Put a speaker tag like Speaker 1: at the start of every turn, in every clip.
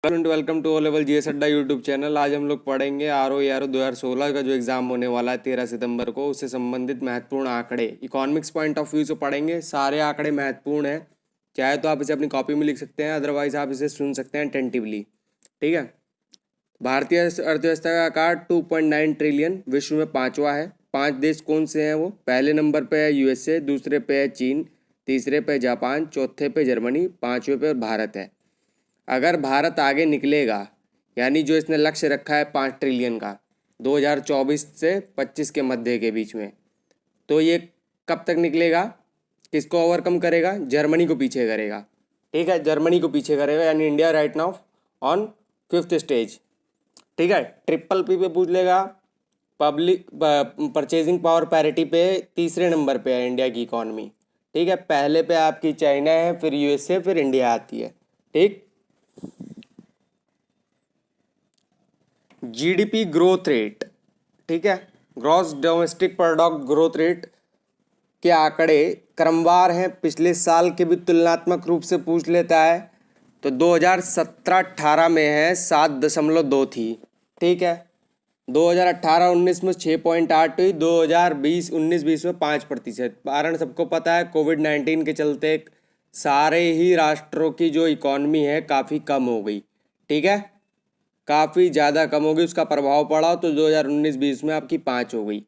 Speaker 1: Welcome to O level GS Adda YouTube channel. आज हम लोग पढ़ेंगे आर ओ 2016 का जो एग्ज़ाम होने वाला है 13 सितंबर को, उससे संबंधित महत्वपूर्ण आंकड़े इकोनॉमिक्स पॉइंट ऑफ व्यू से पढ़ेंगे। सारे आंकड़े महत्वपूर्ण हैं, चाहे तो आप इसे अपनी कॉपी में लिख सकते हैं, अदरवाइज आप इसे सुन सकते हैं टेंटिवली। ठीक है। भारतीय अर्थव्यवस्था का आकार 2.9 ट्रिलियन, विश्व में पाँचवा है। 5 देश कौन से हैं वो? पहले नंबर पे है यूएसए, दूसरे पे है चीन, तीसरे पे जापान, चौथे पे जर्मनी, पाँचवें पे भारत है। अगर भारत आगे निकलेगा, यानी जो इसने लक्ष्य रखा है 5 ट्रिलियन का 2024 से 25 के मध्य के बीच में, तो ये कब तक निकलेगा? किसको ओवरकम करेगा? जर्मनी को पीछे करेगा। ठीक है, जर्मनी को पीछे करेगा, यानी India right now on 5th stage. ठीक है। ट्रिपल पी पे पूछ लेगा। पब्लिक परचेजिंग पावर पैरिटी पे तीसरे नंबर पे है इंडिया की इकॉनमी। ठीक है, पहले पे आपकी चाइना है, फिर यूएसए, फिर इंडिया आती है। ठीक। जीडीपी ग्रोथ रेट, ठीक है, gross domestic product growth rate के आंकड़े क्रमवार हैं, पिछले साल के भी तुलनात्मक रूप से पूछ लेता है। तो 2017-18 में है 7.2 थी। ठीक है। 2018-19 में 6.8 हुई, 2020-19-20 में 5%। कारण सबको पता है, कोविड-19 के चलते सारे ही राष्ट्रों की जो इकॉनमी है काफ़ी कम हो गई। ठीक है, काफ़ी ज़्यादा कम हो गई, उसका प्रभाव पड़ा, तो 2019-20 में आपकी 5 हो गई।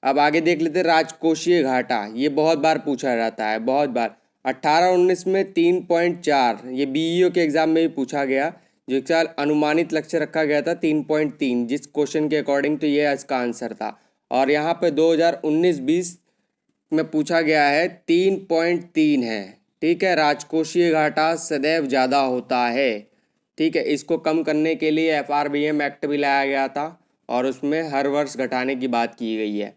Speaker 1: अब आगे देख लेते हैं राजकोषीय घाटा। ये बहुत बार पूछा जाता है, बहुत बार। 18-19 में 3.4, ये बीईओ के एग्ज़ाम में भी पूछा गया। जो एक साल अनुमानित लक्ष्य रखा गया था 3.3, जिस क्वेश्चन के अकॉर्डिंग, तो ये इसका आंसर था। और यहाँ पे 2019-20 में पूछा गया है 3.3 है। ठीक है, राजकोषीय घाटा सदैव ज़्यादा होता है। ठीक है, इसको कम करने के लिए एफआरबीएम एक्ट भी लाया गया था और उसमें हर वर्ष घटाने की बात की गई है।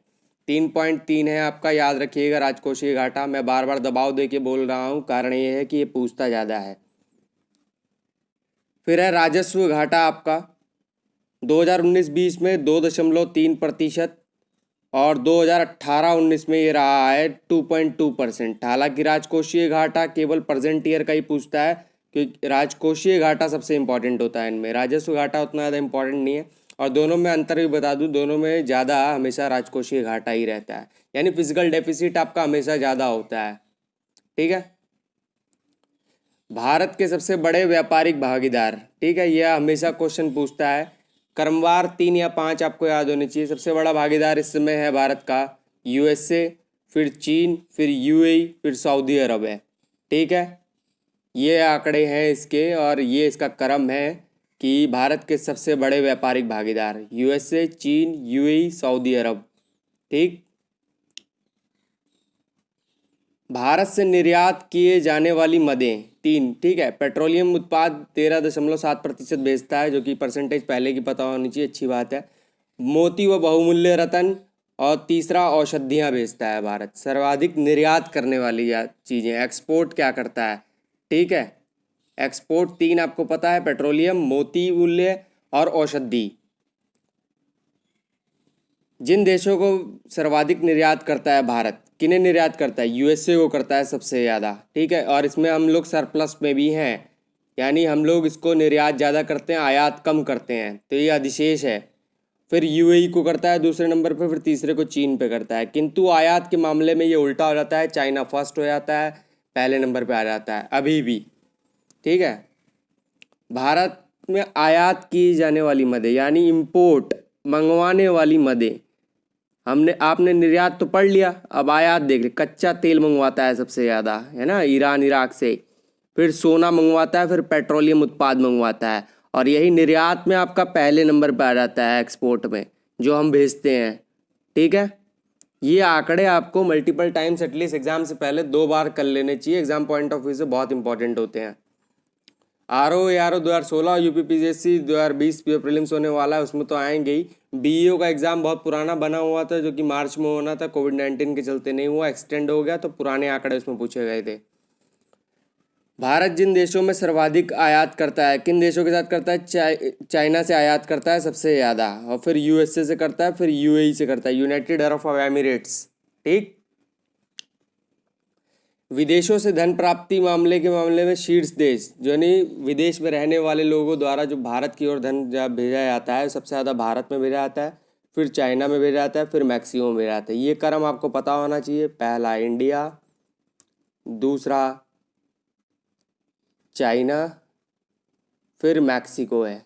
Speaker 1: 3.3 है आपका, याद रखिएगा राजकोषीय घाटा। मैं बार बार दबाव दे के बोल रहा हूँ, कारण ये है कि ये पूछता ज़्यादा है। फिर है राजस्व घाटा आपका 2019-20 में 2.3%, और 2018-19 में ये रहा है 2.2%। हालांकि राजकोषीय घाटा केवल प्रेजेंट ईयर का ही पूछता है, क्योंकि राजकोषीय घाटा सबसे इंपॉर्टेंट होता है इनमें, राजस्व घाटा उतना ज़्यादा इंपॉर्टेंट नहीं है। और दोनों में अंतर भी बता दूं, दोनों में ज़्यादा हमेशा राजकोषीय घाटा ही रहता है, यानी फिजिकल डेफिसिट आपका हमेशा ज़्यादा होता है। ठीक है। भारत के सबसे बड़े व्यापारिक भागीदार, ठीक है, यह हमेशा क्वेश्चन पूछता है। क्रमवार 3 या 5 आपको याद होनी चाहिए। सबसे बड़ा भागीदार इस समय है भारत का यूएसए, फिर चीन, फिर यूएई, फिर सऊदी अरब है। ठीक है, ये आंकड़े हैं इसके, और ये इसका क्रम है कि भारत के सबसे बड़े व्यापारिक भागीदार यूएसए, चीन, यूएई, सऊदी अरब। ठीक। भारत से निर्यात किए जाने वाली मदें 3। ठीक है, पेट्रोलियम उत्पाद 13.7% बेचता है, जो कि परसेंटेज पहले की पता होनी चाहिए, अच्छी बात है। मोती व बहुमूल्य रत्न, और तीसरा औषधियाँ बेचता है भारत। सर्वाधिक निर्यात करने वाली चीज़ें, एक्सपोर्ट क्या करता है? ठीक है, एक्सपोर्ट 3 आपको पता है, पेट्रोलियम, मोती मूल्य और औषधि। जिन देशों को सर्वाधिक निर्यात करता है भारत, किन्हें निर्यात करता है? यूएसए को करता है सबसे ज़्यादा। ठीक है, और इसमें हम लोग सरप्लस में भी हैं, यानी हम लोग इसको निर्यात ज़्यादा करते हैं, आयात कम करते हैं, तो ये अधिशेष है। फिर यूएई को करता है दूसरे नंबर पर, फिर तीसरे को चीन पे करता है। किंतु आयात के मामले में ये उल्टा हो जाता है, चाइना फर्स्ट हो जाता है, पहले नंबर पे आ जाता है अभी भी। ठीक है, भारत में आयात की जाने वाली मदें, यानी इम्पोर्ट, मंगवाने वाली मदें, हमने आपने निर्यात तो पढ़ लिया, अब आयात देख ले। कच्चा तेल मंगवाता है सबसे ज़्यादा, है ना, ईरान इराक से। फिर सोना मंगवाता है, फिर पेट्रोलियम उत्पाद मंगवाता है, और यही निर्यात में आपका पहले नंबर पर आ जाता है, एक्सपोर्ट में जो हम भेजते हैं। ठीक है, ये आंकड़े आपको मल्टीपल टाइम्स एटलीस्ट एग्जाम से पहले 2 बार कर लेने चाहिए, एग्जाम पॉइंट ऑफ व्यू से बहुत इंपॉर्टेंट होते हैं। R O 2016, UP PCSC 2020 prelims होने वाला है, उसमें तो आएंगे ही। बीईओ का एग्ज़ाम बहुत पुराना बना हुआ था, जो कि मार्च में होना था, कोविड-19 के चलते नहीं हुआ, एक्सटेंड हो गया, तो पुराने आंकड़े उसमें पूछे गए थे। भारत जिन देशों में सर्वाधिक आयात करता है, किन देशों के साथ करता है? चाइना से आयात करता है सबसे ज़्यादा, और फिर यूएसए से करता है, फिर यूएई से करता है, यूनाइटेड अरब एमिरेट्स। ठीक। विदेशों से धन प्राप्ति मामले के मामले में शीर्ष देश जो नहीं, विदेश में रहने वाले लोगों द्वारा जो भारत की ओर धन जब भेजा जाता है सबसे ज़्यादा भारत में भेजा जाता है, फिर चाइना में भेजा जाता है, फिर मैक्सिको में भेजा जाता है। ये क्रम आपको पता होना चाहिए। पहला इंडिया, दूसरा चाइना, फिर मैक्सिको है।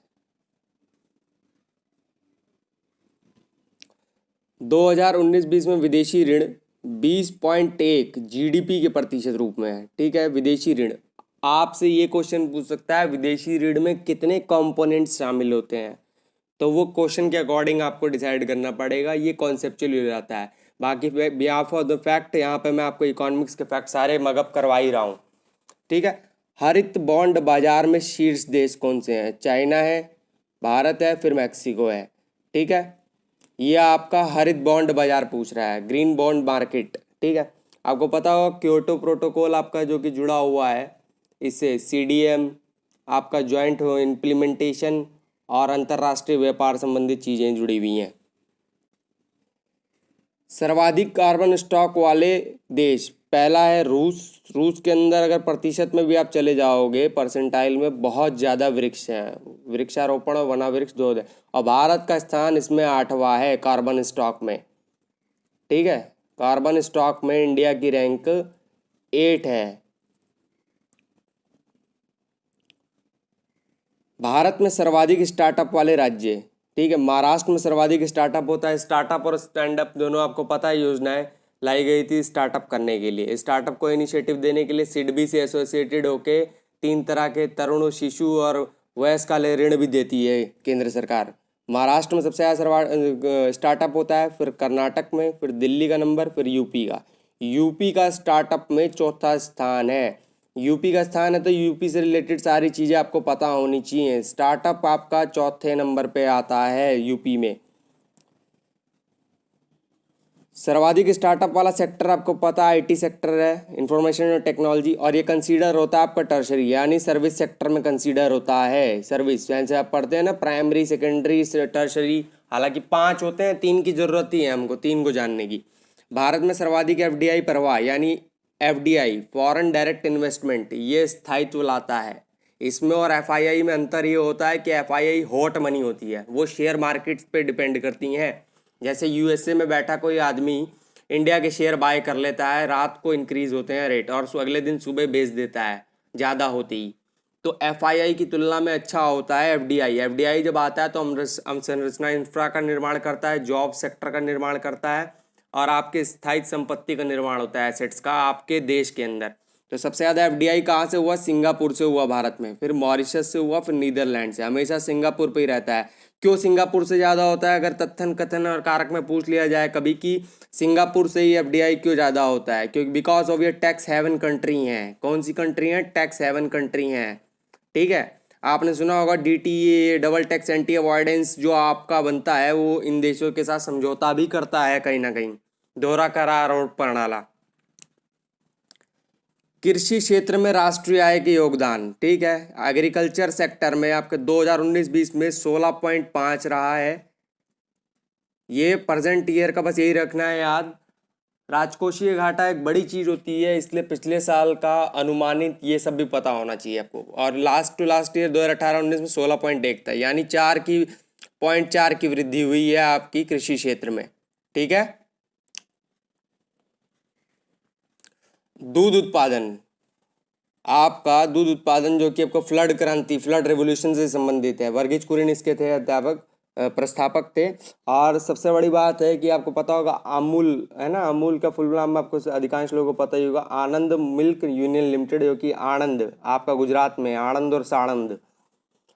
Speaker 1: 2019-20 में विदेशी ऋण 20.1 जीडीपी के प्रतिशत रूप में है। ठीक है, विदेशी ऋण। आपसे ये क्वेश्चन पूछ सकता है विदेशी ऋण में कितने कंपोनेंट्स शामिल होते हैं, तो वो क्वेश्चन के अकॉर्डिंग आपको डिसाइड करना पड़ेगा। ये कॉन्सेप्चुअली हो जाता है। बाकी बिहाफ ऑफ द फैक्ट यहाँ पे मैं आपको इकोनॉमिक्स के फैक्ट सारे मगअप करवा ही रहा हूँ। ठीक है, हरित बॉन्ड बाजार में शीर्ष देश कौन से हैं? चाइना है, भारत है, फिर मैक्सिको है। ठीक है, ये आपका हरित बॉन्ड बाजार पूछ रहा है, ग्रीन बॉन्ड मार्केट। ठीक है, आपको पता होगा क्योटो प्रोटोकॉल आपका जो कि जुड़ा हुआ है इससे, सीडीएम आपका जॉइंट इम्प्लीमेंटेशन और अंतर्राष्ट्रीय व्यापार संबंधित चीज़ें जुड़ी हुई हैं। सर्वाधिक कार्बन स्टॉक वाले देश, पहला है रूस। रूस के अंदर अगर प्रतिशत में भी आप चले जाओगे, परसेंटाइल में बहुत ज़्यादा वृक्ष हैं, वृक्षारोपण और वनावृक्ष दो है। और भारत का स्थान इसमें 8वां है कार्बन स्टॉक में। ठीक है, कार्बन स्टॉक में इंडिया की रैंक 8 है। भारत में सर्वाधिक स्टार्टअप वाले राज्य, ठीक है, महाराष्ट्र में सर्वाधिक स्टार्टअप होता है। स्टार्टअप और स्टैंड अप दोनों आपको पता है योजनाएं लाई गई थी स्टार्टअप करने के लिए। स्टार्टअप को इनिशिएटिव देने के लिए सिडबी से एसोसिएटेड होके 3 तरह के तरुण, शिशु और वयस्क वाले ऋण भी देती है केंद्र सरकार। महाराष्ट्र में सबसे ज़्यादा स्टार्टअप होता है, फिर कर्नाटक में, फिर दिल्ली का नंबर, फिर यूपी का। यूपी का स्टार्टअप में चौथा स्थान है। यूपी का स्थान है तो यूपी से रिलेटेड सारी चीज़ें आपको पता होनी चाहिए। स्टार्टअप आपका चौथे नंबर पे आता है यूपी में। सर्वाधिक स्टार्टअप वाला सेक्टर आपको पता है आईटी सेक्टर है, इंफॉर्मेशन और टेक्नोलॉजी। और ये कंसीडर होता है आपका टर्शरी यानी सर्विस सेक्टर में कंसीडर होता है। सर्विस जैसे आप पढ़ते हैं ना, प्राइमरी, सेकेंडरी, टर्शरी, हालांकि 5 होते हैं, 3 की ज़रूरत ही है हमको 3 को जानने की। भारत में सर्वाधिक एफडीआई प्रवाह यानी एफडीआई फॉरेन डायरेक्ट इन्वेस्टमेंट ये स्थायित्व लाता है। इसमें और एफआईआई में अंतर ये होता है कि एफआईआई हॉट मनी होती है, वो शेयर मार्केट्स पे डिपेंड करती हैं। जैसे यूएसए में बैठा कोई आदमी इंडिया के शेयर बाय कर लेता है, रात को इंक्रीज होते हैं रेट और अगले दिन सुबह बेच देता है ज़्यादा होती ही। तो एफआईआई की तुलना में अच्छा होता है एफडीआई। एफडीआई जब आता है तो हम संरचना इंफ्रा का निर्माण करता है, जॉब सेक्टर का निर्माण करता है और आपके स्थायी संपत्ति का निर्माण होता है, एसेट्स का आपके देश के अंदर। तो सबसे ज़्यादा एफडीआई कहाँ से हुआ? सिंगापुर से हुआ भारत में, फिर मॉरिशस से हुआ, फिर नीदरलैंड से। हमेशा सिंगापुर पे ही रहता है। क्यों सिंगापुर से ज़्यादा होता है? अगर तथ्यन कथन और कारक में पूछ लिया जाए कभी कि सिंगापुर से ही एफडीआई क्यों ज़्यादा होता है, क्योंकि बिकॉज ऑफ ये टैक्स हेवन कंट्री हैं। कौन सी कंट्री हैं? टैक्स हेवन कंट्री हैं। ठीक है, आपने सुना होगा DTA, double tax anti avoidance जो आपका बनता है वो इन देशों के साथ समझौता भी करता है कहीं ना कहीं, दोहरा करार और प्रणाला। कृषि क्षेत्र में राष्ट्रीय आय के योगदान, ठीक है, एग्रीकल्चर सेक्टर में आपके 2019-20 में 16.5 रहा है। ये प्रेजेंट ईयर का बस यही रखना है याद। राजकोषीय घाटा एक बड़ी चीज़ होती है, इसलिए पिछले साल का अनुमानित ये सब भी पता होना चाहिए आपको। और लास्ट टू लास्ट ईयर 2018-19 में 16.1 था, यानी 4 की वृद्धि हुई है आपकी कृषि क्षेत्र में। ठीक है, दूध उत्पादन, आपका दूध उत्पादन जो कि आपको फ्लड क्रांति, फ्लड रेवोल्यूशन से संबंधित है। वर्गीज कुरियन इसके थे अध्यापक, प्रस्थापक थे। और सबसे बड़ी बात है कि आपको पता होगा अमूल है ना, अमूल का फुल नाम आपको अधिकांश लोगों को पता ही होगा, आनंद मिल्क यूनियन लिमिटेड, जो कि आणंद आपका गुजरात में, आणंद और साणंद।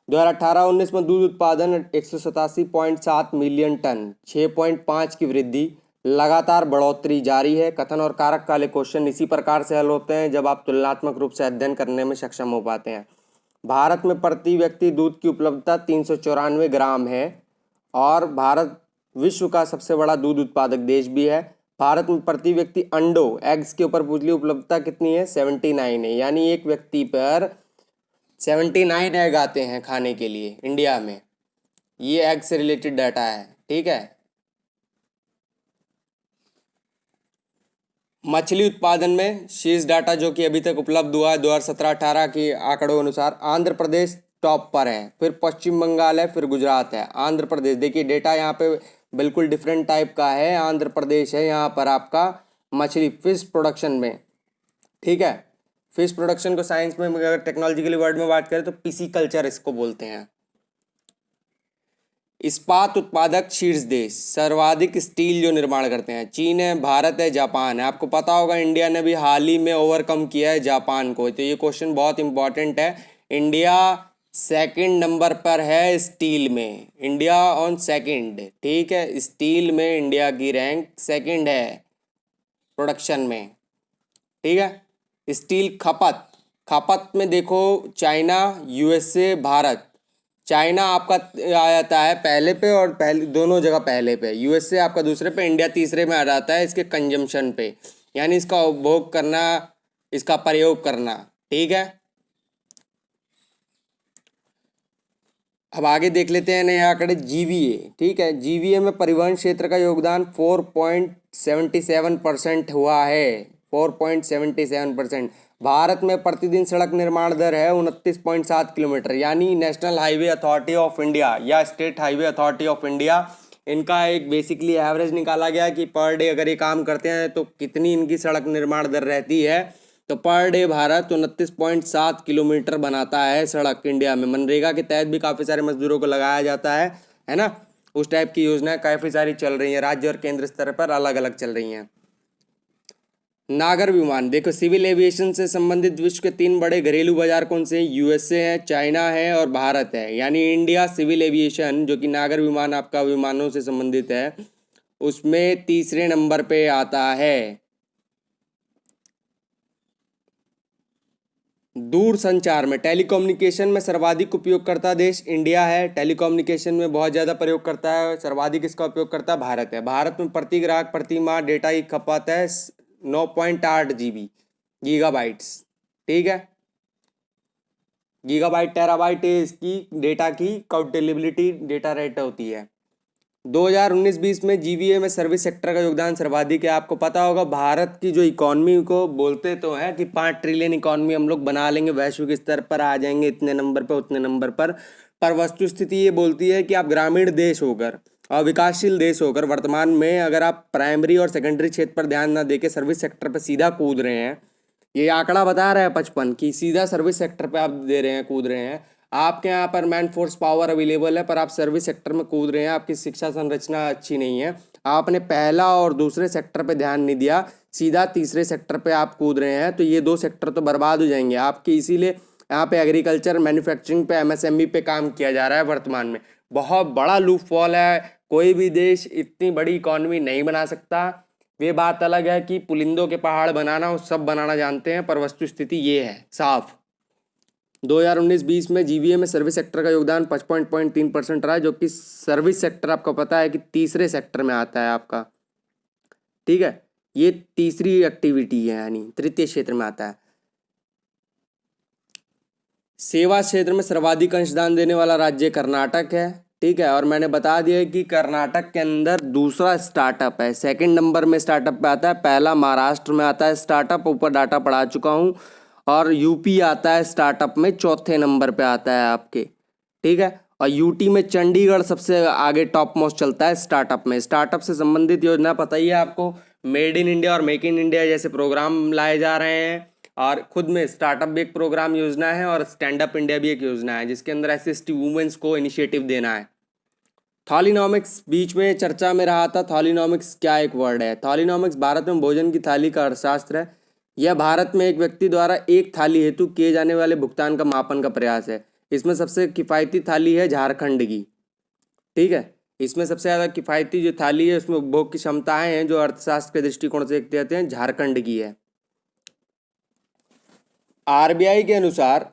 Speaker 1: 2018-19 में दूध उत्पादन 187.7 मिलियन टन, 6.5 की वृद्धि, लगातार बढ़ोतरी जारी है। कथन और कारक वाले क्वेश्चन इसी प्रकार से हल होते हैं जब आप तुलनात्मक रूप से अध्ययन करने में सक्षम हो पाते हैं। भारत में प्रति व्यक्ति दूध की उपलब्धता 394 ग्राम है और भारत विश्व का सबसे बड़ा दूध उत्पादक देश भी है। भारत में प्रति व्यक्ति अंडों, एग्स के ऊपर पूछ ली उपलब्धता कितनी है? 79 है, यानी एक व्यक्ति पर 79 एग आते हैं खाने के लिए इंडिया में। ये एग से रिलेटेड डाटा है। ठीक है, मछली उत्पादन में शीर्ष डाटा जो कि अभी तक उपलब्ध हुआ है 2017-18 के आंकड़ों अनुसार आंध्र प्रदेश टॉप पर है, फिर पश्चिम बंगाल है, फिर गुजरात है। आंध्र प्रदेश देखिए डेटा यहाँ पे बिल्कुल डिफरेंट टाइप का है। आंध्र प्रदेश है यहाँ पर आपका मछली फिश प्रोडक्शन में, ठीक है। फिश प्रोडक्शन को साइंस में अगर टेक्नोलॉजिकली वर्ड में बात करें तो पिसीकल्चर इसको बोलते हैं। इस्पात उत्पादक शीर्ष देश, सर्वाधिक स्टील जो निर्माण करते हैं, चीन है, भारत है, जापान है। आपको पता होगा इंडिया ने भी हाल ही में ओवरकम किया है जापान को, तो ये क्वेश्चन बहुत इंपॉर्टेंट है। इंडिया सेकंड नंबर पर है स्टील में, इंडिया ऑन सेकंड, ठीक है। स्टील में इंडिया की रैंक सेकंड है प्रोडक्शन में, ठीक है। स्टील खपत, खपत में देखो चाइना, यूएसए, भारत। चाइना आपका आ जाता है पहले पे, और पहले दोनों जगह पहले पे। यूएसए आपका दूसरे पे, इंडिया तीसरे में आ जाता है इसके कंजम्पशन पे, यानी इसका उपभोग करना, इसका प्रयोग करना, ठीक है। अब आगे देख लेते हैं नए आंकड़े जीवीए, ठीक है। जीवीए में परिवहन क्षेत्र का योगदान 4.77% हुआ है, 4.77%। भारत में प्रतिदिन सड़क निर्माण दर है 29.7 किलोमीटर, यानी National Highway Authority of India या State Highway Authority of India, इनका एक बेसिकली एवरेज निकाला गया कि पर डे अगर ये काम करते हैं तो कितनी इनकी सड़क निर्माण दर रहती है। तो पर डे भारत 29.7 किलोमीटर बनाता है सड़क इंडिया में। मनरेगा के तहत भी काफ़ी सारे मजदूरों को लगाया जाता है ना। उस टाइप की योजनाएं काफ़ी सारी चल रही हैं, राज्य और केंद्र स्तर पर अलग अलग चल रही हैं। नागर विमान देखो, सिविल एविएशन से संबंधित विश्व के 3 बड़े घरेलू बाजार कौन से हैं? यूएसए है, चाइना है और भारत है। यानी इंडिया सिविल एविएशन जो कि नागर विमान आपका विमानों से संबंधित है, उसमें तीसरे नंबर पे आता है। दूर संचार में, टेलीकम्युनिकेशन में सर्वाधिक उपयोगकर्ता देश इंडिया है। टेलीकम्युनिकेशन में बहुत ज़्यादा प्रयोग करता है, सर्वाधिक इसका उपयोग करता है भारत है। भारत में प्रति ग्राहक प्रति माह डेटा की खपत है 9.8 GB गीगाबाइट्स, ठीक है। गीगाबाइट टेराबाइट इसकी डेटा की काउंटेबिलिटी डेटा रेट होती है। 2019-20 में जीवीए में सर्विस सेक्टर का योगदान सर्वाधिक है। आपको पता होगा भारत की जो इकॉनमी को बोलते तो हैं कि 5 ट्रिलियन इकॉनमी हम लोग बना लेंगे, वैश्विक स्तर पर आ जाएंगे इतने नंबर पर उतने नंबर पर वस्तु स्थिति ये बोलती है कि आप ग्रामीण देश होकर और विकासशील देश होकर वर्तमान में अगर आप प्राइमरी और सेकेंडरी क्षेत्र पर ध्यान ना देके सर्विस सेक्टर पर सीधा कूद रहे हैं, ये आंकड़ा बता रहा है 55 की सीधा सर्विस सेक्टर पे आप दे रहे हैं, कूद रहे हैं। आपके यहाँ पर मैन फोर्स पावर अवेलेबल है पर आप सर्विस सेक्टर में कूद रहे हैं, आपकी शिक्षा संरचना अच्छी नहीं है, आपने पहला और दूसरे सेक्टर पे ध्यान नहीं दिया, सीधा तीसरे सेक्टर पे आप कूद रहे हैं, तो ये 2 सेक्टर तो बर्बाद हो जाएंगे आपके। इसीलिए यहाँ पे एग्रीकल्चर मैन्युफैक्चरिंग पे एमएसएमई पे काम किया जा रहा है वर्तमान में। बहुत बड़ा लूप फॉल है, कोई भी देश इतनी बड़ी इकॉनमी नहीं बना सकता। ये बात अलग है कि पुलिंदों के पहाड़ बनाना वो सब बनाना जानते हैं, पर वस्तु स्थिति ये है साफ। 2019-20 में जीवीए में सर्विस सेक्टर का योगदान 55.3% रहा है, जो कि सर्विस सेक्टर आपको पता है कि तीसरे सेक्टर में आता है आपका, ठीक है। ये तीसरी एक्टिविटी है, यानी तृतीय क्षेत्र में आता है। सेवा क्षेत्र में सर्वाधिक अंशदान देने वाला राज्य कर्नाटक है, ठीक है। और मैंने बता दिया कि कर्नाटक के अंदर दूसरा स्टार्टअप है, सेकंड नंबर में स्टार्टअप पे आता है, पहला महाराष्ट्र में आता है स्टार्टअप, ऊपर डाटा पढ़ा चुका हूँ। और यूपी आता है स्टार्टअप में चौथे नंबर पे आता है आपके, ठीक है। और यूटी में चंडीगढ़ सबसे आगे टॉप मोस्ट चलता है स्टार्टअप में। स्टार्टअप से संबंधित योजना पता ही है आपको, मेड इन इंडिया और मेक इन इंडिया जैसे प्रोग्राम लाए जा रहे हैं। और खुद में स्टार्टअप भी एक प्रोग्राम योजना है और स्टैंड अप इंडिया भी एक योजना है जिसके अंदर एससी वुमेन्स को इनिशिएटिव देना है। थॉलिनॉमिक्स बीच में चर्चा में रहा था। थॉलिनॉमिक्स क्या एक वर्ड है? थॉलिनॉमिक्स भारत में भोजन की थाली का अर्थशास्त्र है। यह भारत में एक व्यक्ति द्वारा एक थाली हेतु किए जाने वाले भुगतान का मापन का प्रयास है। इसमें सबसे किफ़ायती थाली है झारखंड की, ठीक है। इसमें सबसे ज़्यादा किफ़ायती जो थाली है उसमें उपभोग की क्षमताएं हैं जो अर्थशास्त्र के दृष्टिकोण से देखते हैं झारखंड की है। आरबीआई के अनुसार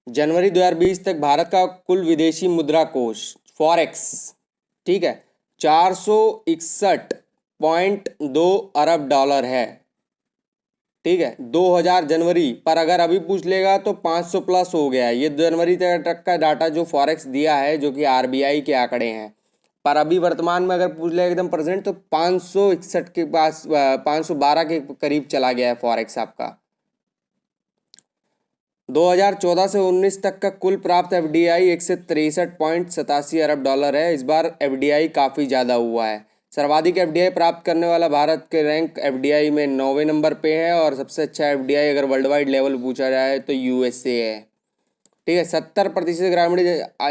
Speaker 1: जनवरी 2020 तक भारत का कुल विदेशी मुद्रा कोष फॉरेक्स, ठीक है, 461.2 अरब डॉलर है, ठीक है। 2000 जनवरी पर अगर अभी पूछ लेगा तो 500 प्लस हो गया है। ये जनवरी तक का डाटा जो फॉरेक्स दिया है, जो कि आरबीआई के आंकड़े हैं। पर अभी वर्तमान में अगर पूछ ले एकदम प्रेजेंट तो 561 के पास 512 के करीब चला गया है फॉरेक्स आपका। 2014 से 19 तक का कुल प्राप्त एफडीआई 163.87 अरब डॉलर है। इस बार एफडीआई काफ़ी ज़्यादा हुआ है। सर्वाधिक एफडीआई प्राप्त करने वाला भारत के रैंक एफडीआई में 9वें नंबर पे है और सबसे अच्छा एफडीआई अगर वर्ल्ड वाइड लेवल पूछा जाए तो यूएसए है। ठीक है, 70% ग्रामीण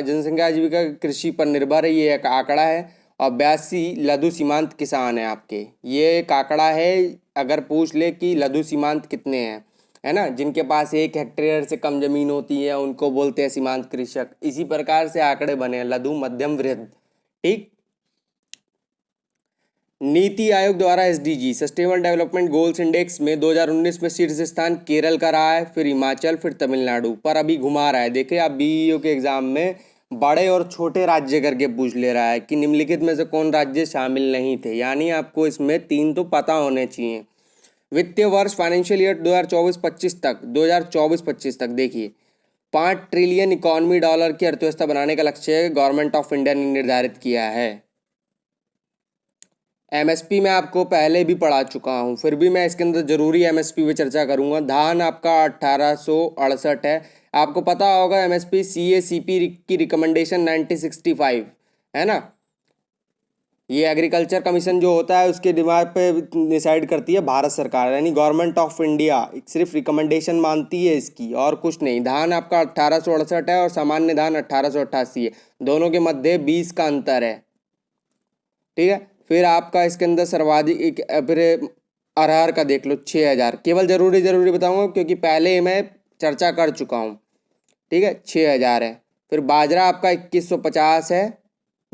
Speaker 1: जनसंख्या आजीविका कृषि पर निर्भर है, ये एक आंकड़ा है। और 82 लघु सीमांत किसान हैं आपके, ये एक आंकड़ा है। अगर पूछ ले कि लघु सीमांत कितने हैं, है ना, जिनके पास 1 हेक्टेयर से कम जमीन होती है उनको बोलते हैं सीमांत कृषक। इसी प्रकार से आंकड़े बने हैं, लघु मध्यम वृहद। ठीक। नीति आयोग द्वारा SDG sustainable development goals index में 2019 में शीर्ष स्थान केरल का रहा है, फिर हिमाचल, फिर तमिलनाडु, पर अभी घुमा रहा है। देखिए आप बीईओ के एग्जाम में बड़े और छोटे राज्य करके पूछ ले रहा है कि निम्नलिखित में से कौन राज्य शामिल नहीं थे, यानी आपको इसमें 3 तो पता होने चाहिए। वित्तीय वर्ष फाइनेंशियल ईयर 2024-25 तक देखिए 5 ट्रिलियन इकॉनमी डॉलर की अर्थव्यवस्था बनाने का लक्ष्य गवर्नमेंट ऑफ इंडिया ने निर्धारित किया है। एमएसपी में आपको पहले भी पढ़ा चुका हूँ, फिर भी मैं इसके अंदर ज़रूरी एमएसपी पे चर्चा करूँगा। धान आपका 1868 है। आपको पता होगा एमएसपी सीएसीपी की रिकमेंडेशन 1965 है ना, ये एग्रीकल्चर कमीशन जो होता है उसके दिमाग पे डिसाइड करती है भारत सरकार, यानी गवर्नमेंट ऑफ इंडिया सिर्फ रिकमेंडेशन मानती है इसकी और कुछ नहीं। धान आपका 1868 है और सामान्य धान 1888 है, दोनों के मध्य 20 का अंतर है। ठीक है, फिर आपका इसके अंदर सर्वाधिक फिर अरहर का देख लो 6000, केवल ज़रूरी बताऊंगा क्योंकि पहले मैं चर्चा कर चुका हूँ। ठीक है, 6000 है। फिर बाजरा आपका 2150 है।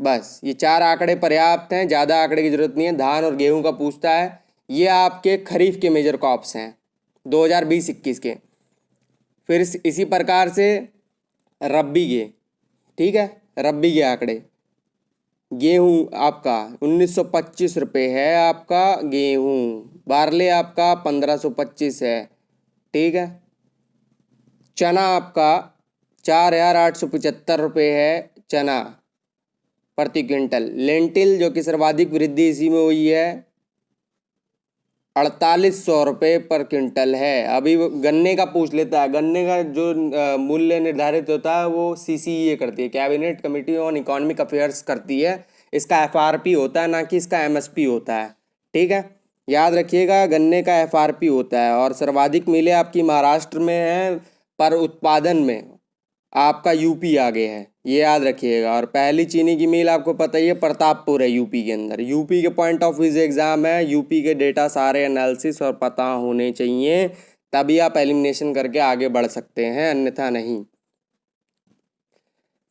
Speaker 1: बस ये 4 आंकड़े पर्याप्त हैं, ज़्यादा आंकड़े की ज़रूरत नहीं है। धान और गेहूं का पूछता है, ये आपके खरीफ के मेजर क्रॉप्स हैं 2020-21 के। फिर इसी प्रकार से रब्बी के, ठीक है, रब्बी के आंकड़े, गेहूं आपका 1925 रुपये है आपका गेहूं, बारले आपका 1525 है। ठीक है, चना आपका 4875 रुपये है चना प्रति क्विंटल। लेंटिल जो कि सर्वाधिक वृद्धि इसी में हुई है 4800 रुपये पर क्विंटल है। अभी गन्ने का पूछ लेता है, गन्ने का जो मूल्य निर्धारित होता है वो सीसीईए करती है, cabinet committee on economic affairs करती है। इसका एफआरपी होता है, ना कि इसका एमएसपी होता है। ठीक है, याद रखिएगा गन्ने का एफआरपी होता है। और सर्वाधिक मिलें आपकी महाराष्ट्र में है, पर उत्पादन में आपका यूपी आगे है, ये याद रखिएगा। और पहली चीनी की मिल आपको पता ही है प्रतापपुर है यूपी के अंदर। यूपी के पॉइंट ऑफ व्यू से एग्जाम है, यूपी के डेटा सारे एनालिसिस और पता होने चाहिए, तभी आप एलिमिनेशन करके आगे बढ़ सकते हैं, अन्यथा नहीं।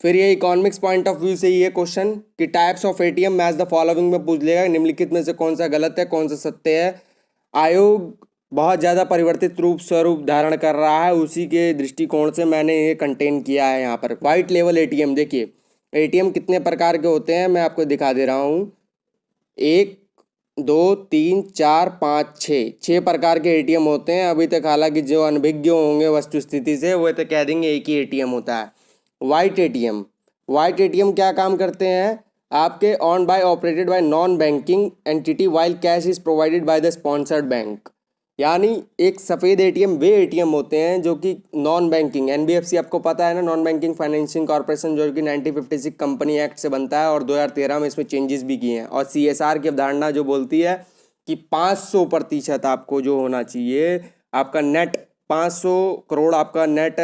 Speaker 1: फिर ये इकोनॉमिक्स पॉइंट ऑफ व्यू से ये क्वेश्चन कि types of ATM match the following में पूछ लेगा, निम्नलिखित में से कौन सा गलत है कौन सा सत्य है। आयोग बहुत ज़्यादा परिवर्तित रूप स्वरूप धारण कर रहा है, उसी के दृष्टिकोण से मैंने ये कंटेन किया है यहाँ पर। वाइट लेवल एटीएम देखिए, एटीएम कितने प्रकार के होते हैं मैं आपको दिखा दे रहा हूँ। 1 2 3 4 5 6 प्रकार के एटीएम होते हैं। अभी तक हालांकि जो अनभिज्ञ होंगे वस्तु स्थिति से वो तो कह देंगे एक ही एटीएम होता है, वाइट एटीएम। वाइट एटीएम क्या काम करते हैं आपके, owned by operated by non banking entity while cash is provided by the sponsored bank. यानी एक सफ़ेद एटीएम वे एटीएम होते हैं जो कि नॉन बैंकिंग, एनबीएफसी आपको पता है ना, नॉन बैंकिंग फाइनेंसिंग कॉर्पोरेशन, जो कि 1956 कंपनी एक्ट से बनता है और 2013 में इसमें चेंजेस भी किए हैं। और सीएसआर की अवधारणा जो बोलती है कि 500% आपको जो होना चाहिए आपका नेट, 500 करोड़ आपका नेट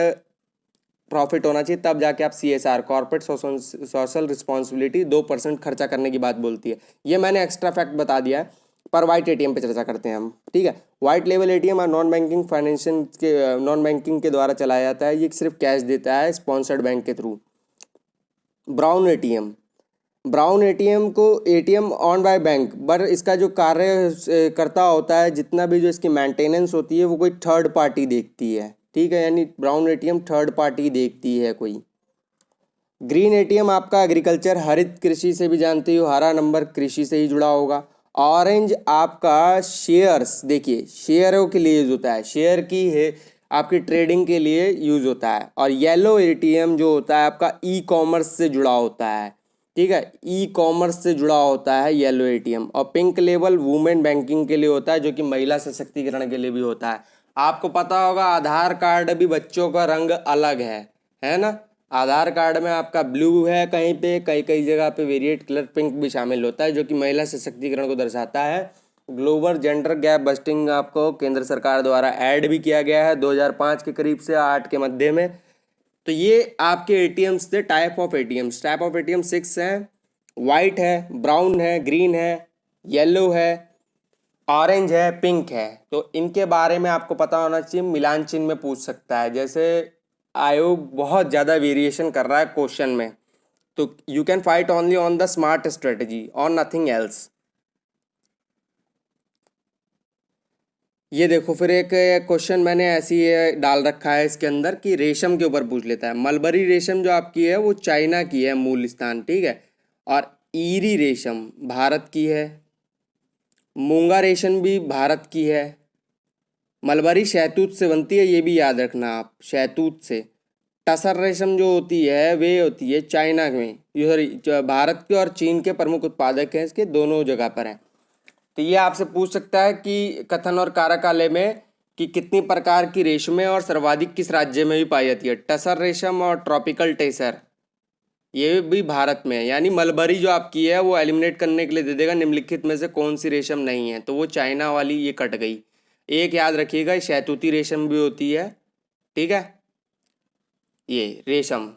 Speaker 1: प्रॉफिट होना चाहिए, तब जाके आप सीएसआर कॉर्पोरेट सोशल रिस्पॉन्सिबिलिटी 2% खर्चा करने की बात बोलती है। ये मैंने एक्स्ट्रा फैक्ट बता दिया है। पर वाइट एटीएम पे चर्चा करते हैं हम। ठीक है, वाइट लेवल एटीएम और नॉन बैंकिंग फाइनेंशियल के नॉन बैंकिंग के द्वारा चलाया जाता है, ये सिर्फ कैश देता है स्पॉन्सर्ड बैंक के through. Brown ATM, brown ATM को एटीएम ऑन बाय बैंक, पर इसका जो कार्य करता होता है, जितना भी जो इसकी मेंटेनेंस होती है वो कोई थर्ड पार्टी देखती है। ठीक है, यानी ब्राउन एटीएम थर्ड पार्टी देखती है कोई। ग्रीन एटीएम आपका एग्रीकल्चर हरित कृषि से भी जानती हो, हरा नंबर कृषि से ही जुड़ा होगा। ऑरेंज आपका शेयर्स, देखिए शेयरों के लिए यूज़ होता है, शेयर की है आपकी ट्रेडिंग के लिए यूज़ होता है। और येलो एटीएम जो होता है आपका ई कॉमर्स से जुड़ा होता है। ठीक है। ई कॉमर्स से जुड़ा होता है येलो एटीएम। और पिंक लेवल वुमेन बैंकिंग के लिए होता है, जो कि महिला सशक्तिकरण के लिए भी होता है। आपको पता होगा आधार कार्ड भी बच्चों का रंग अलग है ना। आधार कार्ड में आपका ब्लू है कहीं पे, कई कई जगह पे वेरिएट कलर पिंक भी शामिल होता है, जो कि महिला सशक्तिकरण को दर्शाता है। ग्लोबल जेंडर गैप बस्टिंग आपको केंद्र सरकार द्वारा ऐड भी किया गया है 2005 के करीब से 8 के मध्य में। तो ये आपके एटीएम्स थे, टाइप ऑफ एटीएम 6 हैं। वाइट है, ब्राउन है, ग्रीन है, येलो है, ऑरेंज है, पिंक है। तो इनके बारे में आपको पता होना चाहिए, मिलान चिन्ह में पूछ सकता है। जैसे आयोग बहुत ज़्यादा वेरिएशन कर रहा है क्वेश्चन में, तो you can fight only on the smart strategy और नथिंग एल्स। ये देखो फिर एक क्वेश्चन मैंने ऐसी ये डाल रखा है इसके अंदर कि रेशम के ऊपर पूछ लेता है। मलबरी रेशम जो आपकी है वो चाइना की है मूल स्थान, ठीक है। और ईरी रेशम भारत की है। मूंगा रेशम भी भारत की है। मलबरी शहतूत से बनती है, ये भी याद रखना आप, शहतूत से। टसर रेशम जो होती है वे होती है चाइना में, ये सॉरी भारत के और चीन के प्रमुख उत्पादक हैं, इसके दोनों जगह पर हैं। तो ये आपसे पूछ सकता है कि कथन और कारक आलेख में कि कितनी प्रकार की रेशमें और सर्वाधिक किस राज्य में भी पाई जाती है। टसर रेशम और ट्रॉपिकल टेसर ये भी भारत में है। यानी मलबरी जो आपकी है वो एलिमिनेट करने के लिए दे देगा निम्नलिखित में से कौन सी रेशम नहीं है, तो वो चाइना वाली ये कट गई। एक याद रखिएगा, शहतूती रेशम भी होती है, ठीक है, ये रेशम।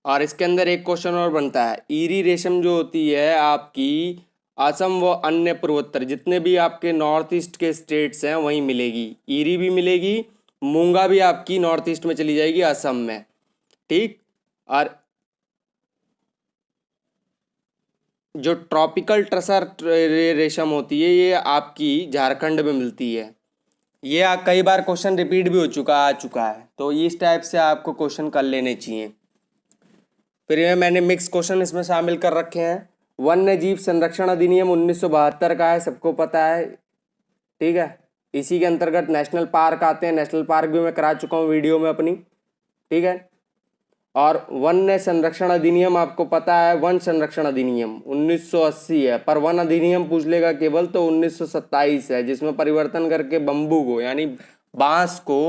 Speaker 1: और इसके अंदर एक क्वेश्चन और बनता है, ईरी रेशम जो होती है आपकी असम व अन्य पूर्वोत्तर जितने भी आपके नॉर्थ ईस्ट के स्टेट्स हैं वहीं मिलेगी। ईरी भी मिलेगी, मूंगा भी आपकी नॉर्थ ईस्ट में चली जाएगी असम में, ठीक। और जो ट्रॉपिकल टसर रेशम होती है ये आपकी झारखंड में मिलती है। ये कई बार क्वेश्चन रिपीट भी हो चुका आ चुका है, तो इस टाइप से आपको क्वेश्चन कर लेने चाहिए। फिर ये मैंने मिक्स क्वेश्चन इसमें शामिल कर रखे हैं। वन्य जीव संरक्षण अधिनियम 1972 का है, सबको पता है, ठीक है। इसी के अंतर्गत नेशनल पार्क आते हैं, नेशनल पार्क भी मैं करा चुका हूँ वीडियो में अपनी, ठीक है। और वन्य संरक्षण अधिनियम आपको पता है, वन संरक्षण अधिनियम 1980 है, पर वन अधिनियम पूछ लेगा केवल तो 1927 है, जिसमें परिवर्तन करके बम्बू को यानी बांस को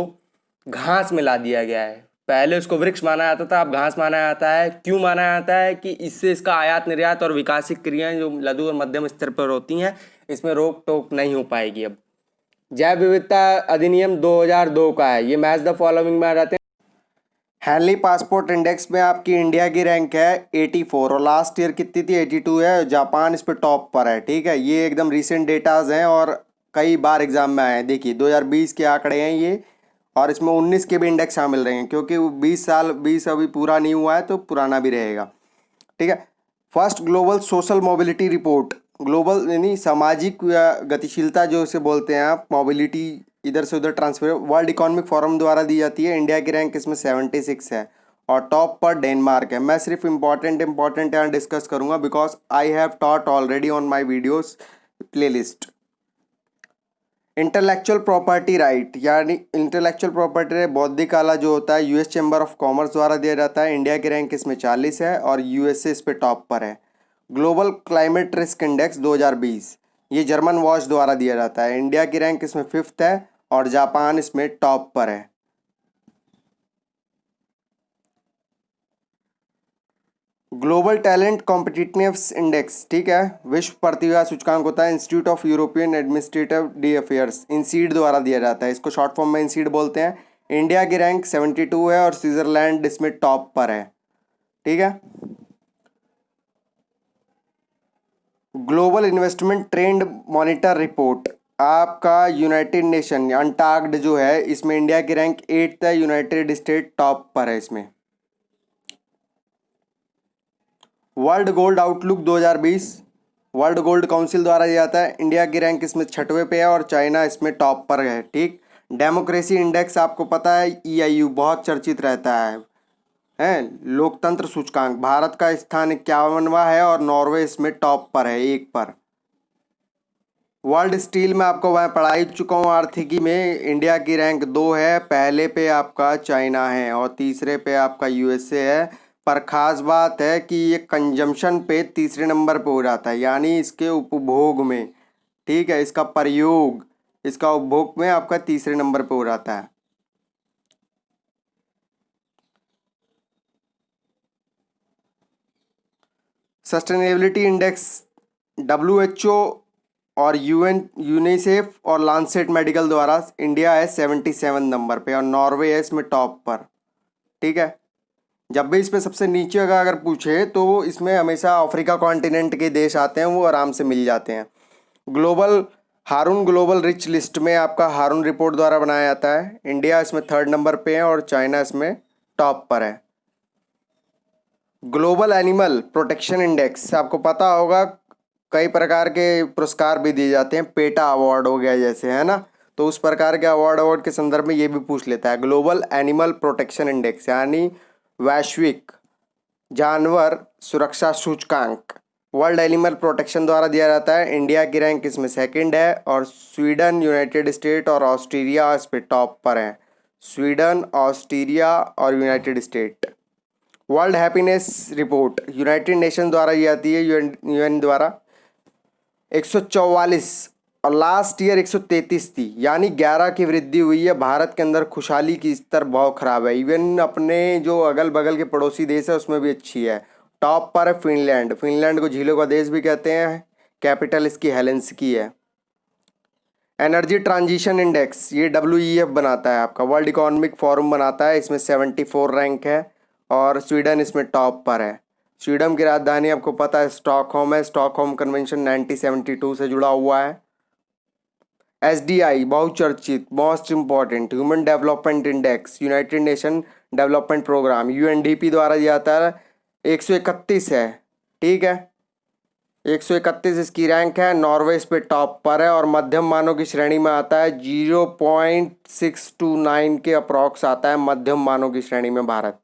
Speaker 1: घास में ला दिया गया है। पहले उसको वृक्ष माना जाता था, अब घास माना जाता है। क्यों माना जाता है कि इससे इसका आयात निर्यात और विकासिक क्रियाएं जो लघु और मध्यम स्तर पर होती हैं इसमें रोक टोक नहीं हो पाएगी। अब जैव विविधता अधिनियम 2002 का है, ये मैच द फॉलोइंग में आ जाते हैं। हैनली पासपोर्ट इंडेक्स में आपकी इंडिया की रैंक है 84 और लास्ट ईयर कितनी थी 82 है। जापान इस पे टॉप पर है, ठीक है। ये एकदम रिसेंट डेटाज हैं और कई बार एग्जाम में आए हैं। देखिए 2020 के आंकड़े हैं ये, और इसमें 19 के भी इंडेक्स शामिल रहेंगे क्योंकि 20 अभी पूरा नहीं हुआ है तो पुराना भी रहेगा, ठीक है। First global social mobility report, global यानी सामाजिक गतिशीलता जो इसे बोलते हैं आप, मोबिलिटी इधर से उधर ट्रांसफर, वर्ल्ड इकोनॉमिक फोरम द्वारा दी जाती है। इंडिया की रैंक इसमें 76 है और टॉप पर डेनमार्क है। मैं सिर्फ इंपॉर्टेंट यहाँ डिस्कस करूँगा because I have taught already on my videos playlist. Intellectual property right यानी इंटेलेक्चुअल प्रॉपर्टी बौद्धिक आला जो होता है यूएस चैम्बर ऑफ कॉमर्स द्वारा दिया जाता है। इंडिया की रैंक इसमें 40 है और यूएसए इस पे टॉप पर है। ग्लोबल क्लाइमेट रिस्क इंडेक्स 2020 ये जर्मन वॉच द्वारा दिया जाता है। इंडिया की रैंक इसमें 5th है और जापान इसमें टॉप पर है। ग्लोबल टैलेंट कॉम्पिटिटिवनेस इंडेक्स, ठीक है, विश्व प्रतिभा सूचकांक होता है। Institute of European Administrative de Affairs INSEAD द्वारा दिया जाता है, इसको शॉर्ट फॉर्म में इंसीड बोलते हैं। इंडिया की रैंक 72 है और स्विट्जरलैंड इसमें टॉप पर है, ठीक है। Global investment trend monitor report आपका यूनाइटेड नेशन अनटाग्ड जो है इसमें इंडिया की रैंक 8th है, यूनाइटेड स्टेट टॉप पर है इसमें। World gold outlook 2020 world gold council द्वारा दिया जाता है। इंडिया की रैंक इसमें 6वें पे है और चाइना इसमें टॉप पर है, ठीक। डेमोक्रेसी इंडेक्स आपको पता है ईआईयू बहुत चर्चित रहता है लोकतंत्र सूचकांक भारत का स्थान 51वां है और नॉर्वे इसमें टॉप पर है 1 पर। वर्ल्ड स्टील में आपको मैं पढ़ा ही चुका हूँ आर्थिकी में, इंडिया की रैंक 2 है, पहले पे आपका चाइना है और तीसरे पे आपका यूएसए है। पर ख़ास बात है कि ये कंजम्पशन पे तीसरे नंबर पे हो जाता है, यानी इसके उपभोग में, ठीक है, इसका प्रयोग, इसका उपभोग में आपका तीसरे नंबर पे हो जाता है। सस्टेनेबिलिटी इंडेक्स WHO और यूनिसेफ और लांसेट मेडिकल द्वारा इंडिया है 77 नंबर पे और नॉर्वे है इसमें टॉप पर, ठीक है। जब भी इसमें सबसे नीचे का अगर पूछे तो इसमें हमेशा अफ्रीका कॉन्टिनेंट के देश आते हैं, वो आराम से मिल जाते हैं। ग्लोबल रिच लिस्ट में आपका हारून रिपोर्ट द्वारा बनाया जाता है। इंडिया इसमें थर्ड नंबर पे है और चाइना इसमें टॉप पर है। ग्लोबल एनिमल प्रोटेक्शन इंडेक्स, आपको पता होगा कई प्रकार के पुरस्कार भी दिए जाते हैं, पेटा अवार्ड हो गया जैसे, है ना, तो उस प्रकार के अवार्ड के संदर्भ में ये भी पूछ लेता है। ग्लोबल एनिमल प्रोटेक्शन इंडेक्स यानी वैश्विक जानवर सुरक्षा सूचकांक वर्ल्ड एनिमल प्रोटेक्शन द्वारा दिया जाता है। इंडिया की रैंक इसमें सेकंड है और स्वीडन, यूनाइटेड स्टेट और ऑस्ट्रेलिया इस पे टॉप पर हैं। स्वीडन, ऑस्ट्रेलिया और United state. World happiness report United nation द्वारा दी जाती है, यूएन द्वारा 144 और लास्ट ईयर 133 थी, यानी 11 की वृद्धि हुई है। भारत के अंदर खुशहाली की स्तर बहुत खराब है, इवन अपने जो अगल बगल के पड़ोसी देश है उसमें भी अच्छी है। टॉप पर है फिनलैंड। फिनलैंड को झीलों का देश भी कहते हैं, कैपिटल इसकी हेलेंसिकी है। एनर्जी ट्रांजिशन इंडेक्स ये WEF बनाता है, आपका वर्ल्ड इकोनॉमिक फोरम बनाता है, इसमें 74 रैंक है और स्वीडन इसमें टॉप पर है। स्वीडन की राजधानी आपको पता है स्टॉकहोम है। स्टॉकहोम कन्वेंशन 1972 से जुड़ा हुआ है। SDI बहुचर्चित most important Human Development Index United Nation Development Programme UNDP द्वारा दिया जाता है, 131 है, ठीक है, 131 इसकी रैंक है। नॉर्वे इस पे टॉप पर है और मध्यम मानों की श्रेणी में आता है, 0.629 के अप्रॉक्स आता है मध्यम मानों की श्रेणी में भारत।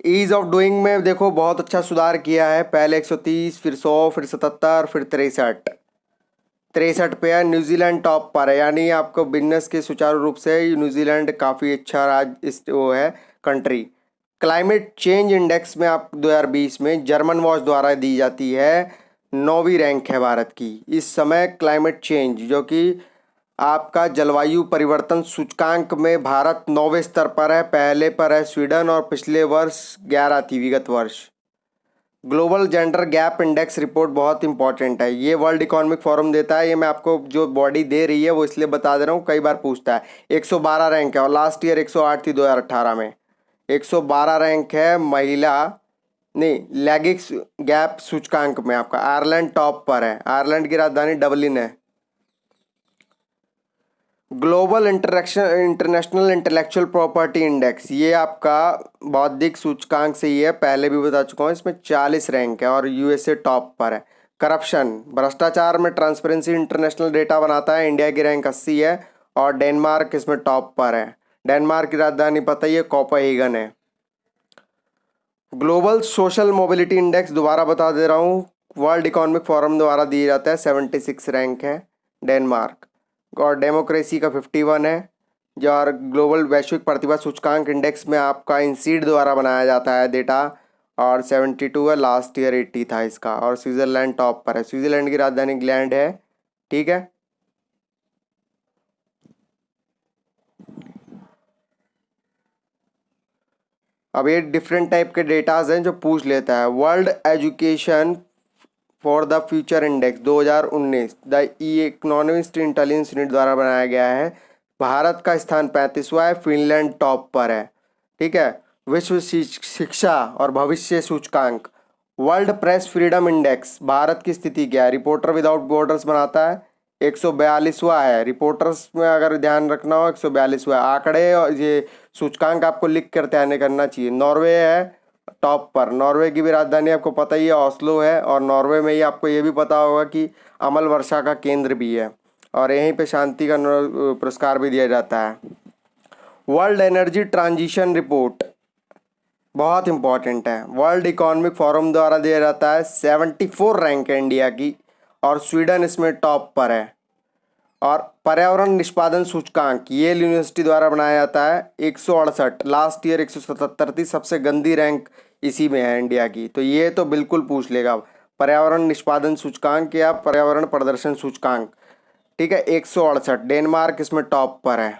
Speaker 1: ईज ऑफ डूइंग में देखो बहुत अच्छा सुधार किया है, पहले 130, फिर 100, फिर 77, फिर 63 पे है। न्यूजीलैंड टॉप पर है, यानी आपको बिजनेस के सुचारू रूप से न्यूजीलैंड काफ़ी अच्छा वो है कंट्री। क्लाइमेट चेंज इंडेक्स में आप 2020 में जर्मन वॉच द्वारा दी जाती है, 9वीं रैंक है भारत की इस समय। क्लाइमेट चेंज जो कि आपका जलवायु परिवर्तन सूचकांक में भारत 9वें स्तर पर है, पहले पर है स्वीडन और पिछले वर्ष 11 थी, विगत वर्ष। Global gender gap index report बहुत इंपॉर्टेंट है, ये वर्ल्ड इकोनॉमिक फोरम देता है। ये मैं आपको जो बॉडी दे रही है वो इसलिए बता दे रहा हूँ, कई बार पूछता है। 112 रैंक है और लास्ट ईयर 108 थी 2018 में। 112 रैंक है महिला नहीं लैगिंग गैप सूचकांक में आपका। आयरलैंड टॉप पर है, आयरलैंड की राजधानी डबलिन है। Global international intellectual property index ये आपका बौद्धिक सूचकांक से ही है, पहले भी बता चुका हूँ, इसमें 40 रैंक है और USA टॉप पर है। करप्शन भ्रष्टाचार में ट्रांसपेरेंसी इंटरनेशनल डेटा बनाता है, इंडिया की रैंक 80 है और डेनमार्क इसमें टॉप पर है। डेनमार्क की राजधानी पता ही है कोपेनहेगन है। ग्लोबल सोशल मोबिलिटी इंडेक्स दोबारा बता दे रहा हूँ, वर्ल्ड इकोनॉमिक फोरम द्वारा दिया जाता है, 76 रैंक है डेनमार्क और डेमोक्रेसी का 51 है। जो और ग्लोबल वैश्विक प्रतिभा सूचकांक इंडेक्स में आपका इंसीड द्वारा बनाया जाता है डेटा और 72 है, लास्ट ईयर 80 था इसका। और स्विट्ज़रलैंड टॉप पर है, स्विट्ज़रलैंड की राजधानी ग्लैंड है, ठीक है। अब ये डिफरेंट टाइप के डेटाज हैं जो पूछ लेता है। World education for the future index 2019 the economist intelligence unit द्वारा बनाया गया है। भारत का स्थान 35वां है, फिनलैंड टॉप पर है, ठीक है। विश्व शिक्षा और भविष्य सूचकांक world press freedom index Bharat की स्थिति क्या है, रिपोर्टर विदाउट बॉर्डर्स बनाता है, 142वां है। रिपोर्टर्स में अगर ध्यान रखना हो 142वां आंकड़े और ये सूचकांक आपको लिख कर तय करना चाहिए। नॉर्वे है टॉप पर, नॉर्वे की भी राजधानी आपको पता ही है ऑस्लो है और नॉर्वे में ही आपको ये भी पता होगा कि अमल वर्षा का केंद्र भी है और यहीं पे शांति का पुरस्कार भी दिया जाता है। वर्ल्ड एनर्जी ट्रांजिशन रिपोर्ट बहुत इंपॉर्टेंट है, वर्ल्ड इकोनॉमिक फोरम द्वारा दिया जाता है, 74 रैंक है इंडिया की और स्वीडन इसमें टॉप पर है।
Speaker 2: और पर्यावरण निष्पादन सूचकांक येल यूनिवर्सिटी द्वारा बनाया जाता है 168, लास्ट ईयर 177 थी, सबसे गंदी रैंक इसी में है इंडिया की। तो ये तो बिल्कुल पूछ लेगा, पर्यावरण निष्पादन सूचकांक या पर्यावरण प्रदर्शन सूचकांक। ठीक है, 168, डेनमार्क इसमें टॉप पर है।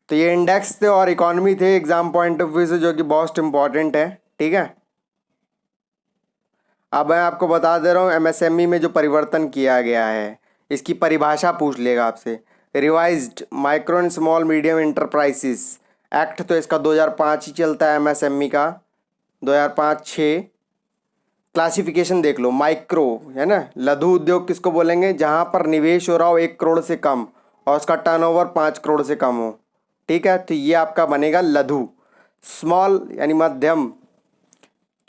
Speaker 2: तो ये इंडेक्स थे और इकोनॉमी थे एग्जाम पॉइंट ऑफ व्यू से, जो कि बहुत इंपॉर्टेंट है। ठीक है, अब मैं आपको बता दे रहा हूँ एमएसएमई में जो परिवर्तन किया गया है, इसकी परिभाषा पूछ लेगा आपसे। Revised micro and small medium enterprises act, तो इसका 2005 ही चलता है एमएसएमई का, 2005-6। क्लासिफिकेशन देख लो, माइक्रो है ना, लघु उद्योग किसको बोलेंगे, जहाँ पर निवेश हो रहा हो 1 करोड़ से कम और उसका टर्नओवर 5 करोड़ से कम हो। ठीक है, तो ये आपका बनेगा लघु। स्मॉल यानी मध्यम,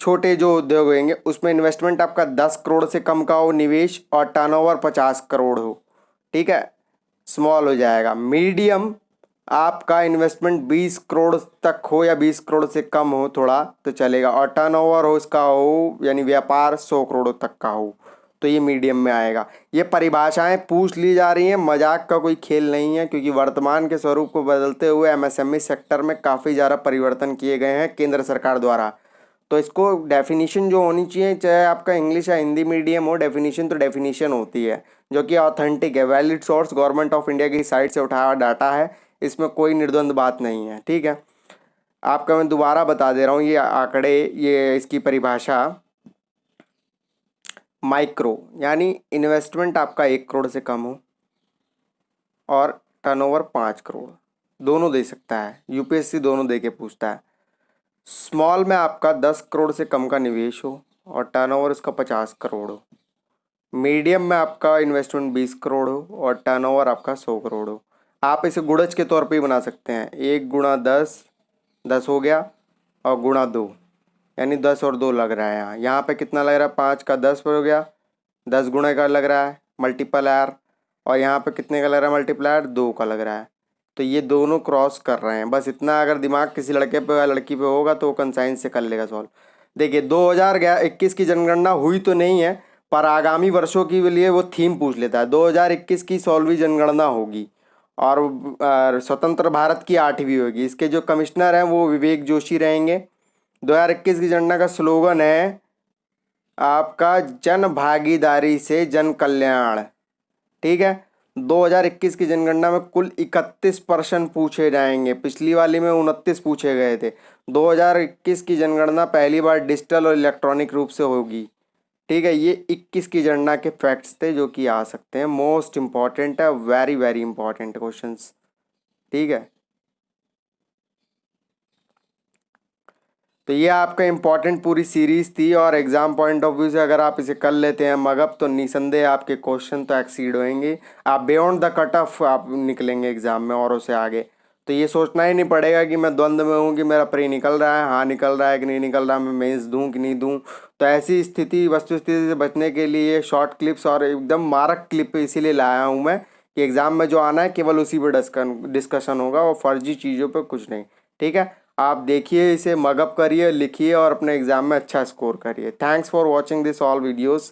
Speaker 2: छोटे जो उद्योग होंगे उसमें इन्वेस्टमेंट आपका 10 करोड़ से कम का हो निवेश और टर्नओवर 50 करोड़ हो। ठीक है, स्मॉल हो जाएगा। मीडियम आपका इन्वेस्टमेंट 20 करोड़ तक हो या 20 करोड़ से कम हो थोड़ा तो चलेगा, और टर्नओवर हो इसका हो यानी व्यापार 100 करोड़ तक का हो, तो ये मीडियम में आएगा। ये परिभाषाएं पूछ ली जा रही हैं, मजाक का कोई खेल नहीं है, क्योंकि वर्तमान के स्वरूप को बदलते हुए एमएसएमई सेक्टर में काफ़ी ज़्यादा परिवर्तन किए गए हैं केंद्र सरकार द्वारा। तो इसको डेफिनेशन जो होनी चाहिए, चाहे आपका इंग्लिश या हिंदी मीडियम हो, डेफिनेशन तो डेफिनेशन होती है जो कि ऑथेंटिक है, valid source government of India की साइट से उठाया हुआ डाटा है, इसमें कोई निर्द्वंद बात नहीं है। ठीक है, आपका मैं दोबारा बता दे रहा हूँ ये आंकड़े, ये इसकी परिभाषा। माइक्रो यानी इन्वेस्टमेंट आपका 1 करोड़ से कम हो और टर्नओवर 5 करोड़, दोनों दे सकता है, यूपीएससी दोनों दे के पूछता है। स्मॉल में आपका 10 करोड़ से कम का निवेश हो और टर्नओवर उसका 50 करोड़ हो। मीडियम में आपका इन्वेस्टमेंट 20 करोड़ हो और टर्नओवर आपका 100 करोड़ हो। आप इसे गुणज के तौर पे ही बना सकते हैं, 1 × 10, 10 हो गया, और ×2 यानी 10 और 2 लग रहा है। यहाँ पे कितना लग रहा है, 5 का 10 हो गया, 10 गुणे का लग रहा है मल्टीप्लायर, और यहाँ पे कितने का लग रहा है मल्टीप्लायर, 2 का लग रहा है। तो ये दोनों क्रॉस कर रहे हैं, बस इतना अगर दिमाग किसी लड़के पे या लड़की पे होगा तो वो कंसाइंस से कर लेगा सॉल्व। देखिए 2021 की जनगणना हुई तो नहीं है, पर आगामी वर्षों के लिए वो थीम पूछ लेता है। 2021 की 16वीं जनगणना होगी और स्वतंत्र भारत की 8वीं होगी। इसके जो कमिश्नर हैं वो विवेक जोशी रहेंगे। 2021 की जनगणना का स्लोगन है आपका जन भागीदारी से जन कल्याण। ठीक है, 2021 की जनगणना में कुल 31 प्रश्न पूछे जाएंगे, पिछली वाली में 29 पूछे गए थे। 2021 की जनगणना पहली बार डिजिटल और इलेक्ट्रॉनिक रूप से होगी। ठीक है, ये 21 की जनगणना के फैक्ट्स थे जो कि आ सकते हैं, मोस्ट इंपॉर्टेंट है, वेरी वेरी इंपॉर्टेंट क्वेश्चंस। ठीक है, तो ये आपका इम्पॉर्टेंट पूरी सीरीज थी, और एग्जाम पॉइंट ऑफ व्यू से अगर आप इसे कर लेते हैं मगअप तो निसंदेह आपके क्वेश्चन तो एक्सीड होंगे, आप बियॉन्ड द कट ऑफ आप निकलेंगे एग्जाम में और उससे आगे। तो ये सोचना ही नहीं पड़ेगा कि मैं द्वंद्व में हूँ कि मेरा प्री निकल रहा है, हाँ निकल रहा है कि नहीं निकल रहा, मैं मेंस दूँ कि नहीं दूँ। तो ऐसी स्थिति वस्तु स्थिति से बचने के लिए शॉर्ट क्लिप्स और एकदम मारक क्लिप इसीलिए लाया हूँ मैं कि एग्ज़ाम में जो आना है केवल उसी पर डिस्कशन होगा और फर्जी चीज़ों पर कुछ नहीं। ठीक है, आप देखिए इसे, मगअप करिए, लिखिए और अपने एग्ज़ाम में अच्छा स्कोर करिए। Thanks for watching this all videos.